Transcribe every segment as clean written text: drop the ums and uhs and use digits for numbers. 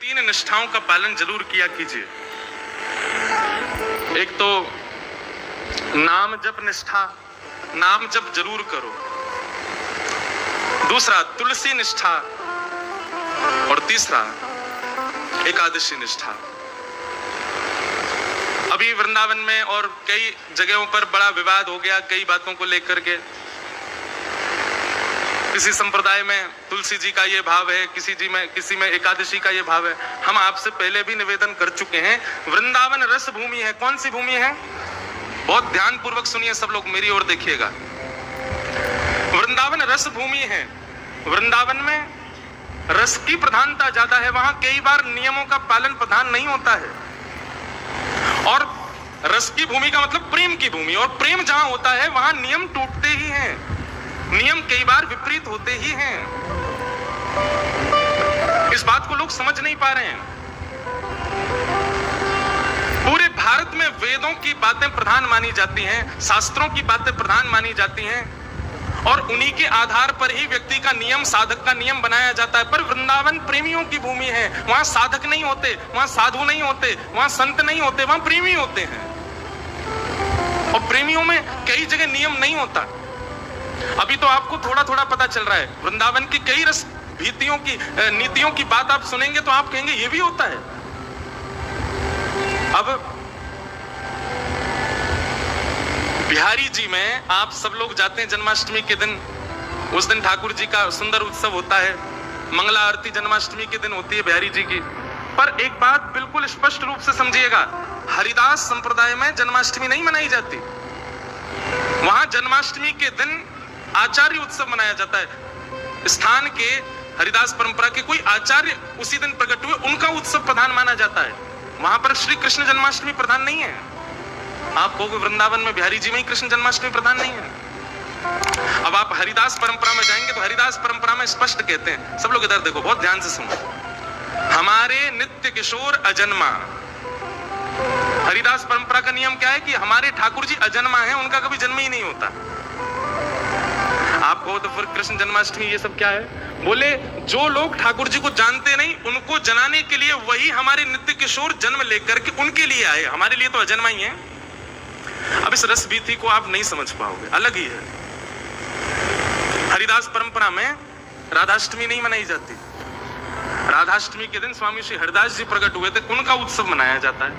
तीन निष्ठाओं का पालन जरूर किया कीजिए। एक तो नाम जप निष्ठा, नाम जप जरूर करो। दूसरा तुलसी निष्ठा और तीसरा एकादशी निष्ठा। अभी वृंदावन में और कई जगहों पर बड़ा विवाद हो गया कई बातों को लेकर के। किसी संप्रदाय में तुलसी जी का ये भाव है, किसी में एकादशी का ये भाव है। हम आपसे पहले भी निवेदन कर चुके हैं, वृंदावन रस भूमि है। कौन सी भूमि है? बहुत ध्यान पूर्वक सुनिए सब लोग, मेरी ओर देखिएगा। वृंदावन रस भूमि है। वृंदावन में रस की प्रधानता ज्यादा है। वहां कई बार नियमों का पालन प्रधान नहीं होता है। और रस की भूमि का मतलब प्रेम की भूमि, और प्रेम जहां होता है वहां नियम टूटते ही हैं, नियम कई बार विपरीत होते ही हैं। इस बात को लोग समझ नहीं पा रहे हैं। पूरे भारत में वेदों की बातें प्रधान मानी जाती हैं, शास्त्रों की बातें प्रधान मानी जाती हैं, और उन्हीं के आधार पर ही व्यक्ति का नियम, साधक का नियम बनाया जाता है। पर वृंदावन प्रेमियों की भूमि है। वहां साधक नहीं होते, वहां साधु नहीं होते, वहां संत नहीं होते, वहां प्रेमी होते हैं। और प्रेमियों में कई जगह नियम नहीं होता। अभी तो आपको थोड़ा थोड़ा पता चल रहा है। वृंदावन की कई रस भीतियों की नीतियों की बात आप सुनेंगे तो आप कहेंगे ये भी होता है। अब बिहारी जी में आप सब लोग जाते हैं जन्माष्टमी के दिन। उस दिन ठाकुर जी का सुंदर उत्सव होता है। मंगला आरती जन्माष्टमी के दिन होती है बिहारी जी की। पर एक बात बिल्कुल स्पष्ट रूप से समझिएगा, हरिदास संप्रदाय में जन्माष्टमी नहीं मनाई जाती। वहां जन्माष्टमी के दिन आचार्य उत्सव मनाया जाता है। स्थान के हरिदास परंपरा के कोई आचार्य उसी दिन प्रकट हुए, उनका उत्सव प्रधान माना जाता है। वहां पर श्री कृष्ण जन्माष्टमी प्रधान नहीं है। आप कहोगे वृंदावन में बिहारी जी में ही कृष्ण जन्माष्टमी प्रधान नहीं है। अब आप हरिदास परंपरा में जाएंगे तो हरिदास परंपरा में स्पष्ट कहते हैं, सब लोग इधर देखो, बहुत ध्यान से सुनो, हमारे नित्य किशोर अजन्मा। हरिदास परंपरा का नियम क्या है कि हमारे ठाकुर जी अजन्मा हैं, उनका कभी जन्म ही नहीं होता। आप कहो तो फिर कृष्ण जन्माष्टमी ये सब क्या है? बोले जो लोग ठाकुर जी को जानते नहीं उनको जनाने के लिए वही हमारे नित्य किशोर जन्म लेकर के उनके लिए आए, हमारे लिए तो अजन्मा ही है। अब इस रस भीति को आप नहीं समझ पाओगे, अलग ही है। हरिदास परंपरा में राधाष्टमी नहीं मनाई जाती। राधाष्टमी के दिन स्वामी श्री हरिदास जी प्रकट हुए थे, उनका उत्सव मनाया जाता है।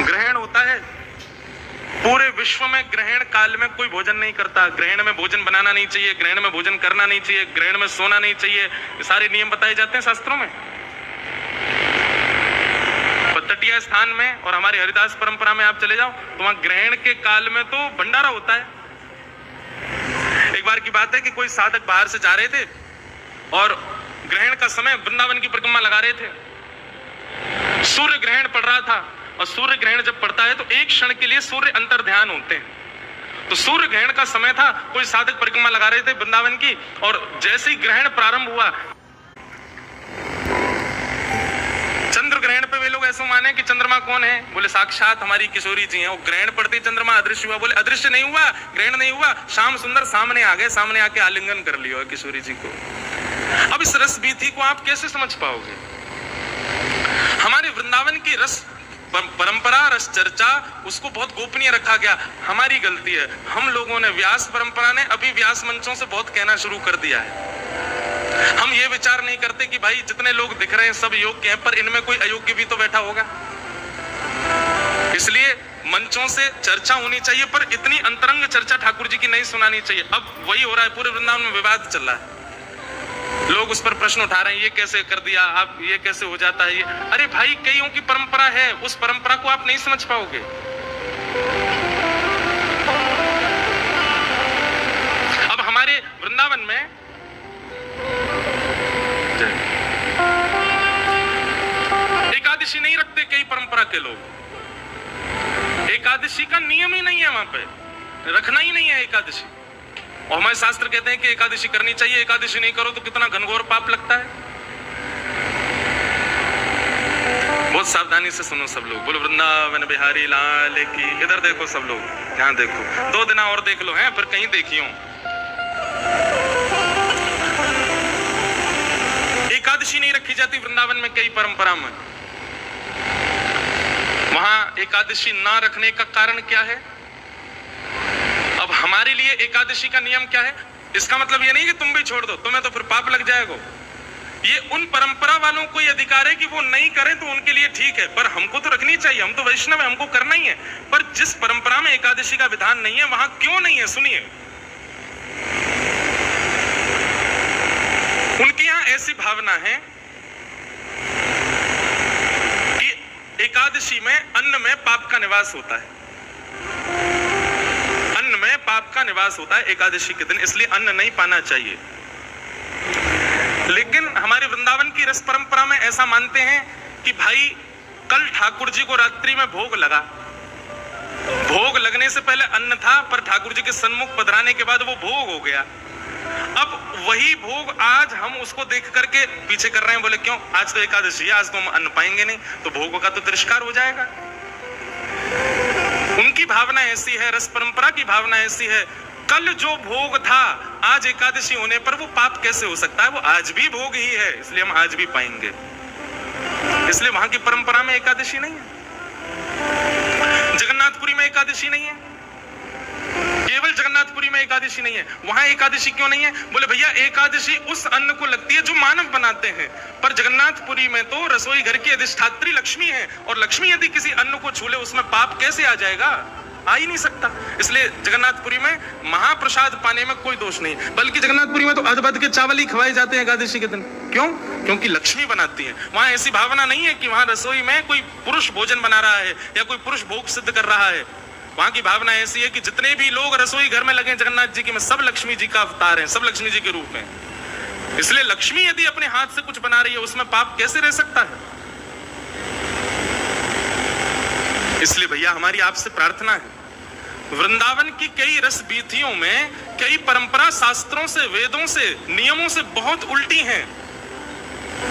ग्रहण होता है, पूरे विश्व में ग्रहण काल में कोई भोजन नहीं करता। ग्रहण में भोजन बनाना नहीं चाहिए, ग्रहण में भोजन करना नहीं चाहिए, ग्रहण में सोना नहीं चाहिए, ये सारे नियम बताए जाते हैं शास्त्रों में। तटीय स्थान में और हमारी हरिदास परंपरा में आप चले जाओ तो वहां ग्रहण के काल में तो भंडारा होता है। एक बार की बात है कि कोई साधक बाहर से जा रहे थे और ग्रहण का समय वृंदावन की परिक्रमा लगा रहे थे। सूर्य ग्रहण पड़ रहा था, और सूर्य ग्रहण जब पड़ता है तो एक क्षण के लिए सूर्य अंतर ध्यान होते हैं। तो सूर्य ग्रहण का समय था, कोई साधक परिक्रमा लगा रहे थे वृंदावन की, और जैसे ही ग्रहण प्रारंभ हुआ, चंद्र ग्रहण पे वे लोग ऐसा माने कि चंद्रमा कौन है? बोले साक्षात हमारी किशोरी जी हैं। वो ग्रहण पड़ते चंद्रमा अदृश्य हुआ। बोले अदृश्य नहीं हुआ, ग्रहण नहीं हुआ, श्याम सुंदर सामने आ गए, सामने आके आलिंगन कर लिया किशोरी जी को। अब इस रस भीति को आप कैसे समझ पाओगे? हमारे वृंदावन की रस परंपरा, रस चर्चा, उसको बहुत गोपनीय रखा गया। हमारी गलती है। हम लोगों ने, व्यास परंपरा ने अभी व्यास मंचों से बहुत कहना शुरू कर दिया है। हम ये विचार नहीं करते कि भाई जितने लोग दिख रहे हैं सब योग्य हैं, पर इनमें कोई अयोग्य भी तो बैठा होगा। इसलिए मंचों से चर्चा होनी चाहिए, पर इतनी अंतरंग चर्चा ठाकुर जी की नहीं सुनानी चाहिए। अब वही हो रहा है, पूरे वृंदावन में विवाद चल रहा है। लोग उस पर प्रश्न उठा रहे हैं, ये कैसे कर दिया आप, ये कैसे हो जाता है ये। अरे भाई, कईयों की परंपरा है, उस परंपरा को आप नहीं समझ पाओगे। अब हमारे वृंदावन में एकादशी नहीं रखते कई परंपरा के लोग। एकादशी का नियम ही नहीं है, वहां पे रखना ही नहीं है एकादशी। और हमारे शास्त्र कहते हैं कि एकादशी करनी चाहिए, एकादशी नहीं करो तो कितना घनघोर पाप लगता है। बहुत सावधानी से सुनो सब लोग। बोलो वृंदावन बिहारी लाल की। इधर देखो सब लोग, यहाँ देखो, 2 दिन और देख लो हैं, फिर कहीं देखियो। रखी जाती वृंदावन में कई परंपरा में, वहां एकादशी ना रखने का कारण क्या है? अब हमारे लिए एकादशी का नियम क्या है? इसका मतलब ये नहीं कि तुम भी छोड़ दो, तुम्हें तो फिर पाप लग जाएगा। ये उन परंपरा वालों को ये अधिकार है कि वो नहीं करें तो उनके लिए ठीक है, पर हमको तो रखनी चाहिए, हम तो वैष्णव है, हमको करना ही है। पर जिस परंपरा में एकादशी का विधान नहीं है वहां क्यों नहीं है? सुनिए, उनके यहां ऐसी भावना है कि एकादशी में अन्न में पाप का निवास होता है, अन्न में पाप का निवास होता है एकादशी के दिन, इसलिए अन्न नहीं पाना चाहिए। लेकिन हमारे वृंदावन की रस परंपरा में ऐसा मानते हैं कि भाई कल ठाकुर जी को रात्रि में भोग लगा, भोग लगने से पहले अन्न था, पर ठाकुर जी के सन्मुख पधराने के बाद वो भोग हो गया। अब वही भोग आज हम उसको देख करके पीछे कर रहे हैं, बोले क्यों? आज तो एकादशी है, आज तो हम अन्न पाएंगे नहीं, तो भोगों का तो तिरस्कार हो जाएगा। उनकी भावना ऐसी है, रस परंपरा की भावना ऐसी है, कल जो भोग था आज एकादशी होने पर वो पाप कैसे हो सकता है? वो आज भी भोग ही है, इसलिए हम आज भी पाएंगे। इसलिए वहां की परंपरा में एकादशी नहीं है, जगन्नाथपुरी में एकादशी नहीं है, केवल जगन्नाथपुरी में एकादशी नहीं है। वहां एकादशी क्यों नहीं है? बोले भैया एकादशी उस अन्न को लगती है जो मानव बनाते हैं, पर जगन्नाथपुरी में तो रसोई घर की अधिष्ठात्री लक्ष्मी है, और लक्ष्मी यदि किसी अन्न को छू ले उसमें पाप कैसे आ जाएगा? आ ही नहीं सकता। इसलिए जगन्नाथपुरी में महाप्रसाद पाने में कोई दोष नहीं, बल्कि जगन्नाथपुरी में तो अदबद के चावल ही खवाए जाते हैं एकादशी के दिन। क्यों? क्योंकि लक्ष्मी बनाती है। वहां ऐसी भावना नहीं है कि वहां रसोई में कोई पुरुष भोजन बना रहा है या कोई पुरुष भोग सिद्ध कर रहा है। वहां की भावना ऐसी है कि जितने भी लोग रसोई घर में लगे जगन्नाथ जी के में, सब लक्ष्मी जी का अवतार है, सब लक्ष्मी जी के रूप में। इसलिए लक्ष्मी यदि अपने हाथ से कुछ बना रही है उसमें पाप कैसे रह सकता है? इसलिए भैया हमारी आपसे प्रार्थना है, वृंदावन की कई रस बीथियों में कई परंपरा शास्त्रों से, वेदों से, नियमों से बहुत उल्टी हैं।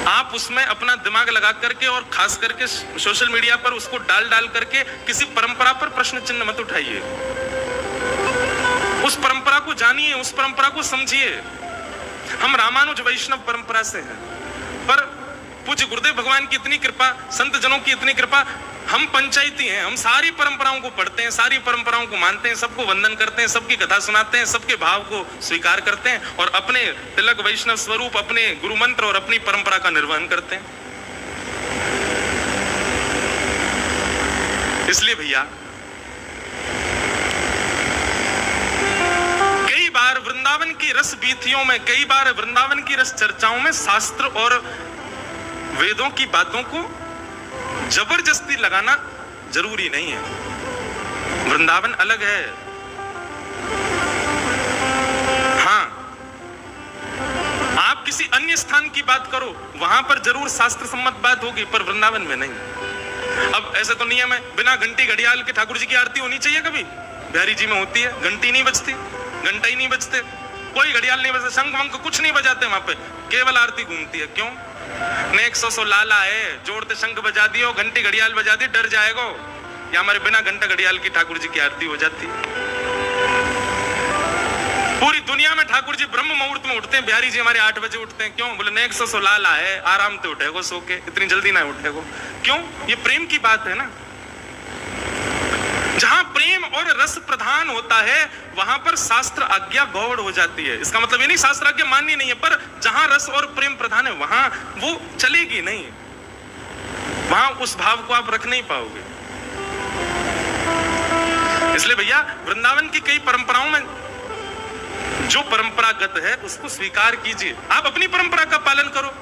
आप उसमें अपना दिमाग लगा करके और खास करके सोशल मीडिया पर उसको डाल करके किसी परंपरा पर प्रश्न चिन्ह मत उठाइए। उस परंपरा को जानिए, उस परंपरा को समझिए। हम रामानुज वैष्णव परंपरा से हैं, पर पूज्य गुरुदेव भगवान की इतनी कृपा, संत जनों की इतनी कृपा, हम पंचायती हैं, हम सारी परंपराओं को पढ़ते हैं, सारी परंपराओं को मानते हैं, सबको वंदन करते हैं, सबकी कथा सुनाते हैं, सबके भाव को स्वीकार करते हैं और अपने तिलक वैष्णव स्वरूप, अपने गुरु मंत्र और अपनी परंपरा का निर्वहन करते हैं। इसलिए भैया कई बार वृंदावन की रस बीथियों में, कई बार वृंदावन की रस चर्चाओं में शास्त्र और वेदों की बातों को जबरदस्ती लगाना जरूरी नहीं है। वृंदावन अलग है। हाँ, आप किसी अन्य स्थान की बात करो, वहां पर जरूर शास्त्र सम्मत बात होगी, पर वृंदावन में नहीं। अब ऐसे तो नियम है, बिना घंटी घड़ियाल के ठाकुर जी की आरती होनी चाहिए। कभी बिहारी जी में होती है, घंटी नहीं बजती, घंटा ही नहीं बजते, कोई घड़ियाल नहीं बजते, शंख वंख कुछ नहीं बजाते वहां पे, केवल आरती घूमती है। क्यों? ने 100 लाला है, जोड़ते शंख बजा दियो, घंटी घड़ियाल बजा दी, डर जाएगा। या हमारे बिना घंटा घड़ियाल की ठाकुर जी की आरती हो जाती। पूरी दुनिया में ठाकुर जी ब्रह्म मुहूर्त में उठते हैं, बिहारी जी हमारे 8 बजे उठते हैं। क्यों? बोले ने 100 लाला है, आराम से उठेगो, सो के, इतनी जल्दी ना उठेगो। क्यों? ये प्रेम की बात है ना। जहां प्रेम और रस प्रधान होता है वहां पर शास्त्र आज्ञा गौड़ हो जाती है। इसका मतलब ये नहीं शास्त्र आज्ञा माननी नहीं है, पर जहां रस और प्रेम प्रधान है वहां वो चलेगी नहीं, वहां उस भाव को आप रख नहीं पाओगे। इसलिए भैया वृंदावन की कई परंपराओं में जो परंपरागत है उसको स्वीकार कीजिए, आप अपनी परंपरा का पालन करो।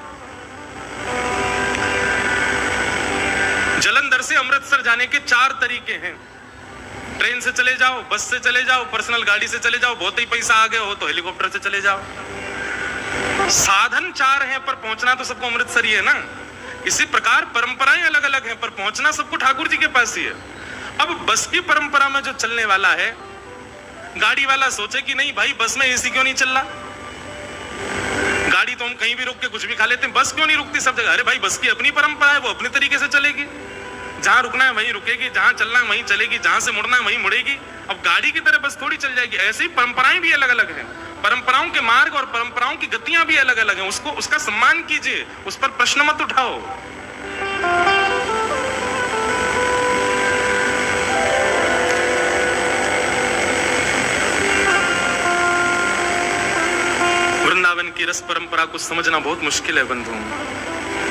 जलंधर से अमृतसर जाने के 4 तरीके हैं। ट्रेन से चले जाओ, बस से चले जाओ, पर्सनल गाड़ी से चले जाओ, बहुत ही पैसा आगे हो तो हेलीकॉप्टर से चले जाओ। साधन 4 हैं, पर पहुंचना तो सबको अमृतसर ही है ना। इसी प्रकार परंपराएं अलग अलग हैं, पर पहुंचना सबको ठाकुर जी के पास ही है। अब बस की परंपरा में जो चलने वाला है, गाड़ी वाला सोचे कि नहीं भाई बस में एसी क्यों नहीं चल रहा, गाड़ी तो हम कहीं भी रुक के कुछ भी खा लेते हैं, बस क्यों नहीं रुकती सब जगह? अरे भाई बस की अपनी परंपरा है, वो अपने तरीके से चलेगी, जहां रुकना है वहीं रुकेगी, जहां चलना है वहीं चलेगी, जहां से मुड़ना है वहीं मुड़ेगी। अब गाड़ी की तरह बस थोड़ी चल जाएगी। ऐसी परंपराएं भी अलग अलग हैं, परंपराओं के मार्ग और परंपराओं की गतियां भी अलग अलग हैं, उसको उसका सम्मान कीजिए, उस पर प्रश्न मत उठाओ। वृंदावन की रस परंपरा को समझना बहुत मुश्किल है बंधुओं,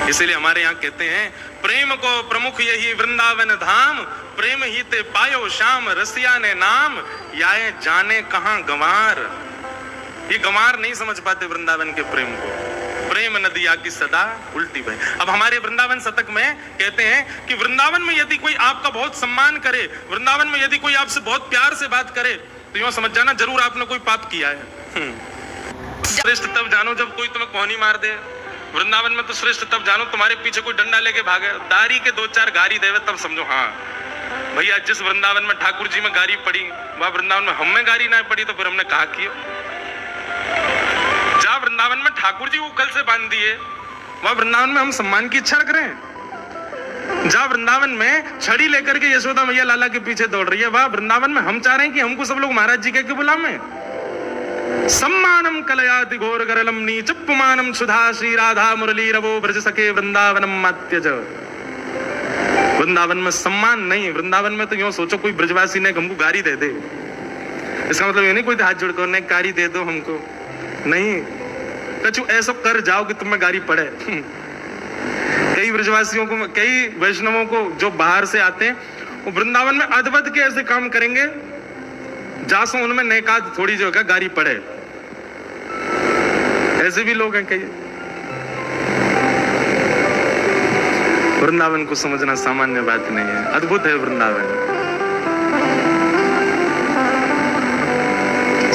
इसीलिए हमारे यहाँ कहते हैं प्रेम को प्रमुख यही वृंदावन धाम, प्रेम ही ते पायो श्याम रसिया ने नाम, याए जाने कहां गंवार। ये गंवार नहीं समझ पाते वृंदावन के प्रेम को। प्रेम नदिया की सदा उल्टी बहे। अब हमारे वृंदावन शतक में कहते हैं कि वृंदावन में यदि कोई आपका बहुत सम्मान करे, वृंदावन में यदि कोई आपसे बहुत प्यार से बात करे, तो यूं समझ जाना जरूर आपने कोई पाप किया है। श्रेष्ठ तब जानो जब कोई तुम्हें कोहनी मार दे। वृंदावन में तो श्रेष्ठ तब जानो तुम्हारे पीछे कोई डंडा लेके भागे, दारी के 2-4 गारी देवे, तब समझो हाँ भैया जिस वृंदावन में ठाकुर जी में गारी पड़ी वह वृंदावन में हमें गारी ना पड़ी, तो फिर हमने कहा किया। जहाँ वृंदावन में ठाकुर जी उकल से बांध दिए, वह वृंदावन में हम सम्मान की इच्छा रख रहे हैं। जहाँ वृंदावन में छड़ी लेकर के यशोदा मैया लाला के पीछे दौड़ रही है, वह वृंदावन में हम चाह रहे हैं कि हमको सब लोग महाराज जी कह के बुलावे। सम्मानम कलयाति घोर गरलम नीचपुमानम सुधा श्री राधा मुरली रवो ब्रज सके वृंदावनम मात्यज। वृंदावन में सम्मान नहीं, वृंदावन में तो यूं सोचो कोई ब्रजवासी ने हमको गारी दे दे, इसका मतलब ये नहीं कोई हाथ जोड़कर ने गारी दे दो हमको, नहीं, कछु ऐसा कर जाओ कि तुम्हें गारी पड़े। कई ब्रजवासियों को, कई वैष्णवों को जो बाहर से आते हैं, वो वृंदावन में अद्भुत के ऐसे काम करेंगे जासो उनमें नेकाद थोड़ी जो है गारी पड़े। ऐसे भी लोग हैं कई। वृंदावन को समझना सामान्य बात नहीं है, अद्भुत है वृंदावन।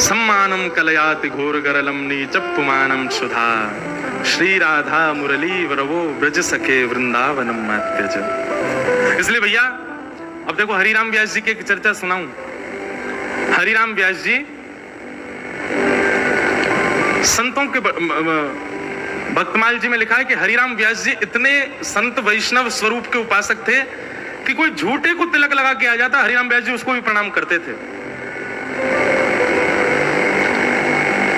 सम्मानम कलयाति घोर गरलम नीचपुमानम सुधा श्री राधा मुरली वरवो ब्रज सखे वृंदावनम मात्यज। इसलिए भैया अब देखो हरिराम व्यास जी की एक चर्चा सुनाऊं। हरिराम व्यास जी संतों के भक्तमाल जी में लिखा है कि हरिराम व्यास जी इतने संत वैष्णव स्वरूप के उपासक थे कि कोई झूठे को तिलक लगा के आ जाता, हरिराम व्यास जी उसको भी प्रणाम करते थे।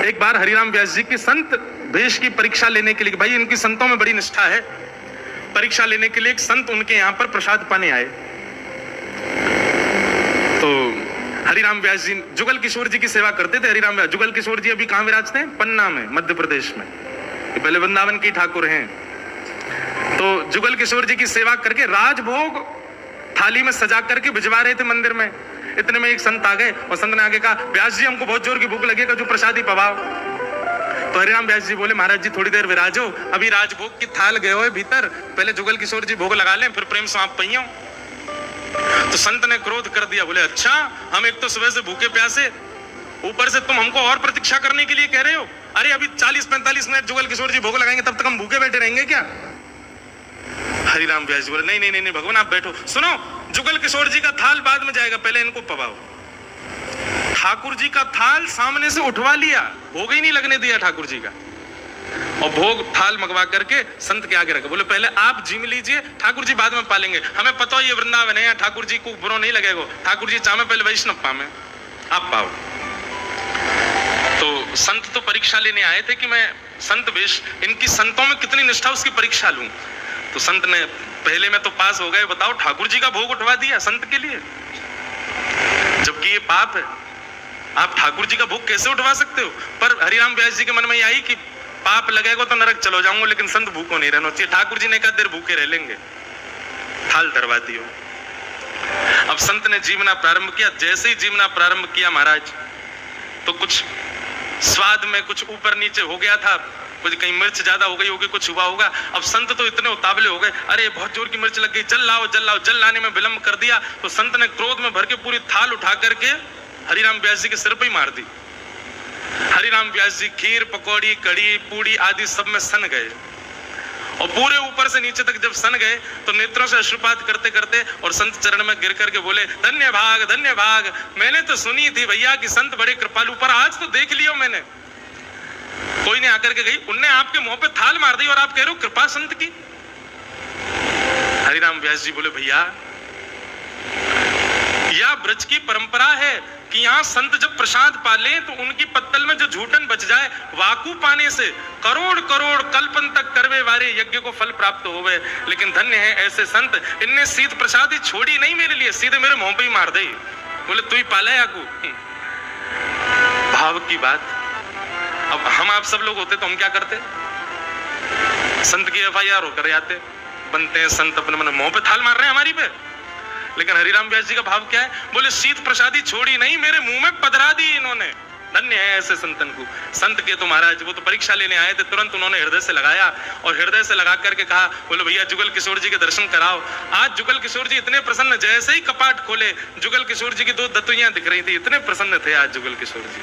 एक बार हरिराम व्यास जी की संत वेश की परीक्षा लेने के लिए, भाई इनकी संतों में बड़ी निष्ठा है, परीक्षा लेने के लिए एक संत उनके यहां पर प्रसाद पाने आए। तो हरिराम व्यास जी जुगल किशोर जी की सेवा करते थे। हरिराम व्यास, जुगल किशोर जी अभी कहां विराजते हैं? पन्ना में, मध्य प्रदेश में। ये पहले वृंदावन के ठाकुर हैं। तो जुगल किशोर जी की सेवा करके राजभोग थाली में सजा करके भिजवा रहे थे मंदिर में। इतने में एक संत आ गए और संत ने आगे कहा, व्यास जी हमको बहुत जोर की भूख लगेगा, जो प्रसादी पवाओ। तो हरिराम व्यास जी बोले, महाराज जी थोड़ी देर विराजो, अभी राजभोग की थाल गए हो भीतर, पहले जुगल किशोर जी भोग लगा लें, फिर प्रेम से आप पहियो। तो संत ने क्रोध कर दिया, बोले अच्छा हम एक तो सुबह से भूखे प्यासे, ऊपर से तुम हमको और प्रतीक्षा करने के लिए कह रहे हो? अरे अभी 40-45 मिनट जुगल किशोर जी भोग लगाएंगे, तब तक हम भूखे बैठे रहेंगे क्या? हरिराम व्यास जी बोले, नहीं नहीं नहीं भगवान आप बैठो, सुनो जुगल किशोर जी का थाल बाद में जाएगा, पहले इनको पवाओ। ठाकुर जी का थाल सामने से उठवा लिया, भोग ही नहीं लगने दिया ठाकुर जी का, और भोग थाल मंगवा करके संत के आगे रखा। बोले पहले आप जिम लीजिए, ठाकुर जी बाद में पालेंगे, हमें पता हो ये वृंदावन है, ठाकुर जी को बुरा नहीं लगेगा, ठाकुर जी चाहे पहले वैष्णव पावे, आप पाओ। तो संत तो परीक्षा लेने आए थे कि मैं संत वेश, इनकी संतों में कितनी निष्ठा उसकी परीक्षा लूं। तो संत ने पहले में तो पास हो गए, बताओ ठाकुर जी का भोग उठवा दिया संत के लिए, जबकि ये पाप है। आप ठाकुर जी का भोग कैसे उठवा सकते हो? पर हरिराम व्यास जी के मन में आई कि पाप लगेगा तो नरक चलो जाऊंगा, लेकिन संत भूखो नहीं रहना चाहिए। ठाकुर जी ने कहा देर भूखे रह लेंगे, थाल धरवा दियो। अब संत ने जीवना प्रारंभ किया। जैसे ही जीवना प्रारंभ किया महाराज, तो कुछ स्वाद में कुछ ऊपर नीचे हो गया था, कुछ कहीं मिर्च ज्यादा हो गई होगी, कुछ हुआ होगा। अब संत तो इतने उतावले हो गए, अरे बहुत जोर की मिर्च लग गई, जल लाओ जल लाओ। जल लाने में विलंब कर दिया तो संत ने क्रोध में भर के पूरी थाल उठा करके हरिराम व्यास जी के सिर पे ही मार दी। हरिराम व्यास जी खीर पकौड़ी कड़ी पूड़ी आदि सब में सन गए, और पूरे ऊपर से नीचे तक जब सन गए तो नेत्रों से अश्रुपात करते करते और संत चरण में गिर करके बोले, धन्य भाग, मैंने तो सुनी थी भैया कि संत बड़े कृपालु, पर आज तो देख लियो मैंने। कोई ने आकर के गई, उनने आपके मुंह पे थाल मार दी और आप कह रहे हो कृपा संत की। हरिराम व्यास जी बोले, भैया यह ब्रज की परंपरा है, कि यहाँ संत जब प्रसाद पाले तो उनकी पत्तल में जो झूठन बच जाए, वाकू पाने से करोड़ करोड़ कल्पन तक करवे वारे यज्ञ को फल प्राप्त होवे। लेकिन धन्य है ऐसे संत, इनने सीध प्रसाद ही छोड़ी नहीं मेरे लिए, सीधे मेरे मुंह पे ही मार दे, बोले तू ही पाला है आकू। भाव की बात। अब हम आप सब लोग होते तो हम क्या करते? संत की FIR होकर आते, बनते हैं संत, अपने मन मुंह पे थाल मार रहे हैं हमारी पे। लेकिन हरिराम व्यास जी का भाव क्या है? बोले शीत प्रसादी छोड़ी नहीं, मेरे मुंह में पधरा दी इन्होंने। धन्य है ऐसे संतन को। संत के तो महाराज वो तो परीक्षा लेने आए थे, तुरंत उन्होंने हृदय से लगाया और हृदय से लगा करके कहा, बोले भैया जुगल किशोर जी के दर्शन कराओ। आज जुगल किशोर जी इतने प्रसन्न, जैसे ही कपाट खोले जुगल किशोर जी की 2 दतुइयां दिख रही थी, इतने प्रसन्न थे आज जुगल किशोर जी।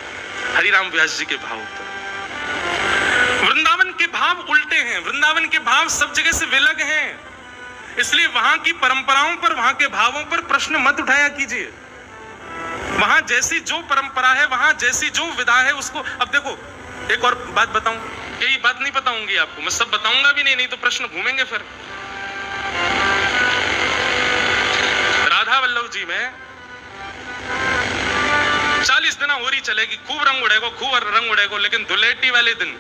हरिराम व्यास जी के भाव पर। वृंदावन के भाव उल्टे हैं, वृंदावन के भाव सब जगह से विलग हैं, इसलिए वहां की परंपराओं पर, वहां के भावों पर प्रश्न मत उठाया कीजिए। वहां जैसी जो परंपरा है, वहां जैसी जो विधा है, उसको। अब देखो एक और बात बताऊं, यही बात नहीं बताऊंगी आपको, मैं सब बताऊंगा भी नहीं तो प्रश्न घूमेंगे फिर। राधा वल्लभ जी में 40 दिन होरी चलेगी, खूब रंग उड़ेगो, लेकिन धुलेटी वाले दिन,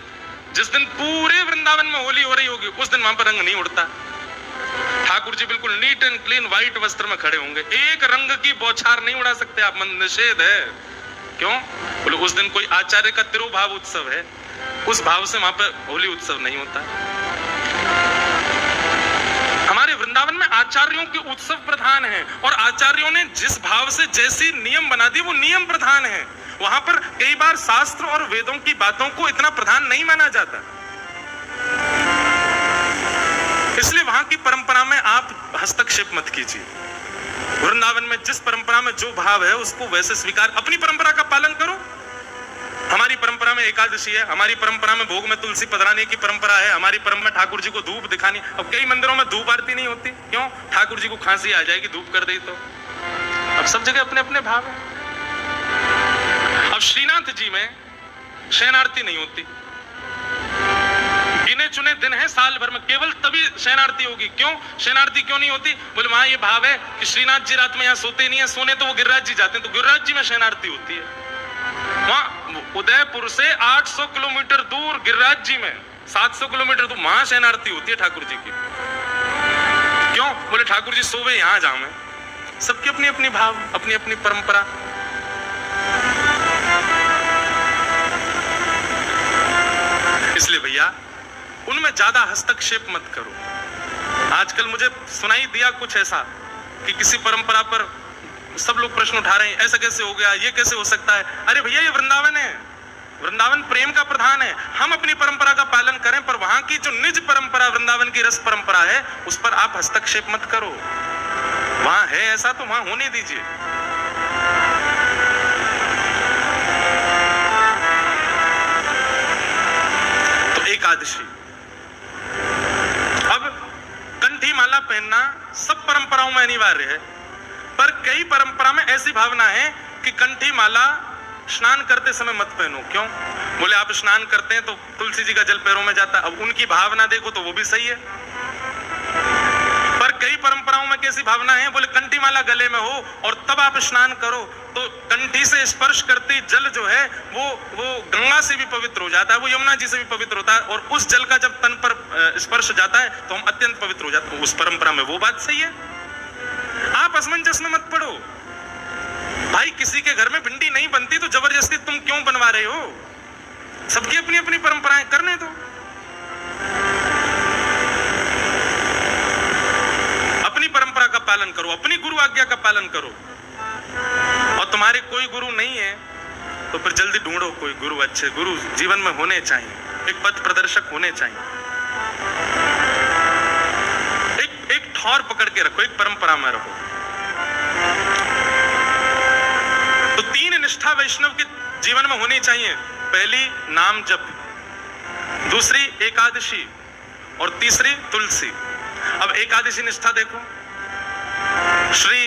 जिस दिन पूरे वृंदावन में होली हो रही होगी, उस दिन वहां पर रंग नहीं उड़ता। ठाकुर जी बिल्कुल नीट एंड क्लीन व्हाइट वस्त्र में खड़े होंगे, एक रंग की बौछार नहीं उड़ा सकते आप, निषेध है। क्यों? बोले उस दिन कोई आचार्य का तिरुभाव उत्सव है, उस भाव से वहां पर होली उत्सव नहीं होता। हमारे वृंदावन में आचार्यों के उत्सव प्रधान है, और आचार्यों ने जिस भाव से जैसी नियम बना दी वो नियम प्रधान है। वहां पर कई बार शास्त्र और वेदों की बातों को इतना प्रधान नहीं माना जाता, इसलिए वहां की परंपरा में आप हस्तक्षेप मत कीजिए। वृंदावन में जिस परंपरा में जो भाव है उसको वैसे स्वीकार, अपनी परंपरा का पालन करो। हमारी परंपरा में एकादशी है, हमारी परंपरा में भोग में तुलसी पधराने की परंपरा है, हमारी परंपरा में ठाकुर जी को धूप दिखानी। अब कई मंदिरों में धूप आरती नहीं होती, क्यों? ठाकुर जी को खांसी आ जाएगी धूप कर दी तो। अब सब जगह अपने अपने भाव है। अब श्रीनाथ जी में शयन आरती नहीं होती, गिने चुने दिन है साल भर में, केवल तभी शयन आरती होगी। क्यों शयन आरती क्यों नहीं होती? बोले वहां ये भाव है कि श्रीनाथ जी रात में यहाँ सोते नहीं है, सोने तो वो गिरिराज जी जाते हैं, तो गिरिराज जी में शयन आरती होती है। वहां उदयपुर से 800 किलोमीटर दूर गिरिराज जी में 700 किलोमीटर दूर वहां शयन आरती होती है ठाकुर जी की। क्यों? बोले ठाकुर जी सोवे यहां जावे। सबकी अपनी अपनी भाव, अपनी अपनी परंपरा। इसलिए भैया उनमें ज्यादा हस्तक्षेप मत करो। आजकल मुझे सुनाई दिया कुछ ऐसा कि किसी परंपरा पर सब लोग प्रश्न उठा रहे हैं, ऐसा कैसे हो गया, ये कैसे हो सकता है। अरे भैया ये वृंदावन है, वृंदावन प्रेम का प्रधान है, हम अपनी परंपरा का पालन करें, पर वहां की जो निज परंपरा वृंदावन की रस परंपरा है उस पर आप हस्तक्षेप मत करो। वहां है ऐसा तो वहां होने दीजिए। तो एकादशी, अब कंठी माला पहनना सब परंपराओं में अनिवार्य है, पर कई परंपरा में ऐसी भावना है कि कंठी माला स्नान करते समय मत पहनो। क्यों? बोले आप स्नान करते हैं तो तुलसी जी का जल पैरों में जाता। अब उनकी भावना देखो तो वो भी सही है, पर कई परंपराओं में कैसी भावना है? बोले कंठी माला गले में हो और तब आप स्नान करो तो कंठी से स्पर्श करती जल जो है वो गंगा से भी पवित्र हो जाता है, वो यमुना जी से भी पवित्र होता है, और उस जल का जब तन पर स्पर्श जाता है तो हम अत्यंत पवित्र हो जाते हैं। उस परंपरा में वो बात सही है। आप असमंजस में मत पड़ो भाई, किसी के घर में भिंडी नहीं बनती तो जबरदस्ती तुम क्यों बनवा रहे हो? सबकी अपनी अपनी परंपराएं, करने दो। अपनी परंपरा का पालन करो, अपनी गुरु आज्ञा का पालन करो। और तुम्हारे कोई गुरु नहीं है तो फिर जल्दी ढूंढो कोई गुरु। अच्छे गुरु जीवन में होने चाहिए, एक पथ प्रदर्शक होने चाहिए। एक ठौर पकड़ के रखो, एक परंपरा में रहो। तो 3 निष्ठा वैष्णव के जीवन में होनी चाहिए। पहली नाम जप, दूसरी एकादशी और तीसरी तुलसी। अब एकादशी निष्ठा देखो, श्री